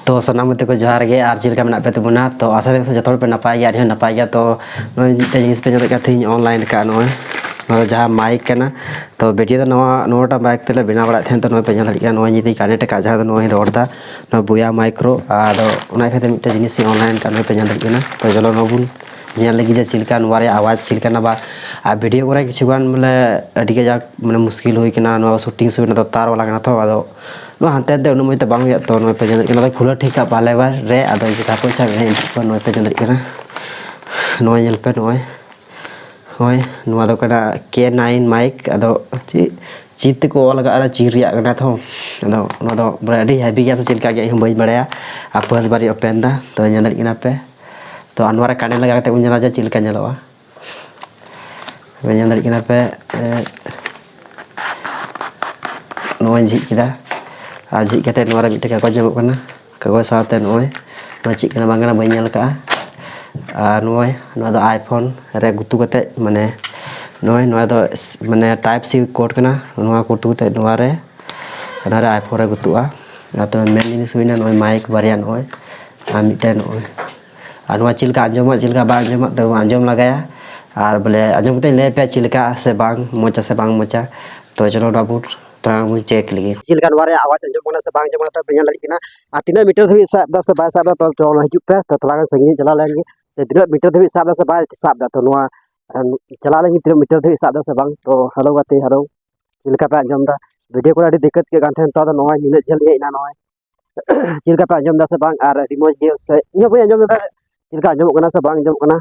तो सनाम को जोहार गे और चिलका में पे तबना तो आशा से जो पे नपाय गया और नपाय गया तो जिनिस पे थी ऑनलाइन का नॉय जहाँ माइक करना तो वीडियो तो नोटा माइक तेल बना बड़ा तो नॉय पे दाड़ी नॉय कानेक्ट का जहाँ नॉय रोडा बुया माइक्रो और खाते जिनिस ऑनलाइन का नॉय पे दाड़ी तो चलो नबुन लगे चिलका आवाज़ चिलका बा और वीडियो करे किचुगान बोले अड़ी जाक मैं मुस्किल होना शूटिंग सुविधा तो तार वाला तो अदो हानते हानते उन मत बांग तो नॉय पे दाड़ी खुला ठीक बाले बार रे अदो जिता पैसा नॉय पे दाड़ी नॉय पे नॉय होय K9 माइक अदो चीत को लगा चीरिया तो अदो बड़ी हेवी गया से चिलका गया बी बड़ा और फर्स्ट बारी ओपेन दा तो दाड़ी पे तो अनवारे काने लगा उन चिलका नलोआ दाड़ी पे नॉय झीज किदा और झीज करते मिट्टे कागज नामना कागज साथे नॉय चेकना बांगना बी का नॉय आईफोन रे गुतु कते माने नॉय माने टाइप सी कोड करना कुटू रे आईफोन रे गुतुआ तो मेन जिनिस हुईना नॉय माइक बारिया नॉय मिट्टे नॉय और चिलका आंजम चिलका बा आंजम तो आंजम लगाया और बोले आंजम कते ले पे चिलका से बांग मोचा से बांग मोचा तो चलो डाबू तो चेक लगे चिलका आवाज आंजम से बांग जमा पे लड़किना और तीना मीटर धबी साब से बाय साब तो चलो हिजू पे तो थोड़ा संगी चला लेंगे तीना मीटर धबी साब से बाय साब तो चला लेंगे तीना मीटर धबी साब से बांग तो हेलो गाते हेलो चिलका पे आंजम वीडियो को दिक्कत के गान तो नॉय नीले झल हेना नॉय चिलका पे आंजम से बांग और अभी मज से इन बी आंजम चिलका आंजम से बांग आंजम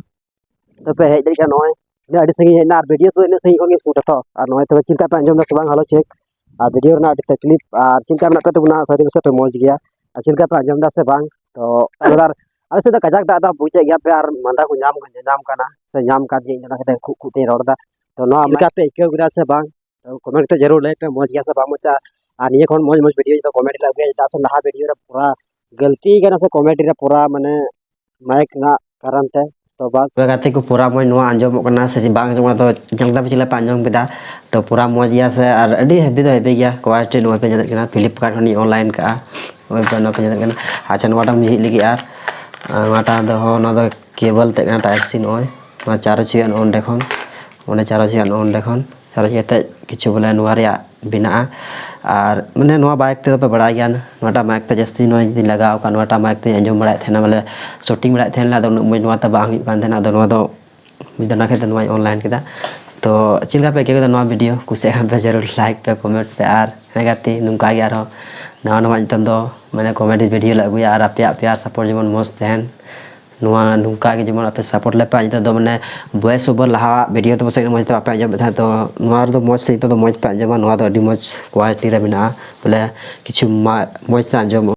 तो पे हेज दाड़ी नॉय अभी संगी हेना और वीडियो तो इन संगी को सूट तो और नॉय तो चिलका पे आंजम से बांग हेलो चेक और वीडियो ना तकलीफ और चिलका में पे तबना सारी पे मज गया और चिलका पे आंजम से बांग तो अरे से कजाक दा बुझे गया पे और मांदा को नाम से नाम का खुते रोड़ा तो चिलका पे इक्का से बांग तो कमेंट तो जरूर ले पे मज गया से बांग मचा और निये खन मज मज वीडियो तो कमेंट लगे दा से लहा वीडियो रे पूरा गलती करना से कमेंट रे पूरा माने माइक ना कारण ते तो बस गाते को पूरा मज आंजम से बांग जमा तो जलदा पे चिला आंजम केदा तो पूरा मज गया से और अड़ी हेवी तो हेवी गया क्वालिटी नॉय पे दाड़ी फ्लिपकार्ट हनी ऑनलाइन का नॉय पे दाड़ी अच्छा नोटा झीज लगे और केबल ते टाइप सी नॉय चार्ज ओंडे खन चार्ज ओंडे खन चार्ज किछु बोले बना और मैंने बाइक ते पे बड़ा गया नोटा माइक ते जस्ती नॉय लगा नोटा माइक ते आंजम बड़ा बोले शूटिंग बड़ा उन्नत बांग खाते ऑनलाइन केदा तो चिलका पे क्या वीडियो कुछ पे जरूर लाइक पे कमेंट पे और गाते नुका नवा नवा मैंने कॉमेडी वीडियो ले अगुया और आपे प्यार सपोर्ट जमन मस्त तहन नुका के जमन आपे सपोर्ट ले पे तो मैंने वॉइस ओवर लहा वीडियो तो बस मज आपे आंजम तो मज तो मज पे आंजमा मज क्वालिटी रे मेना बोले किछु मज आंजम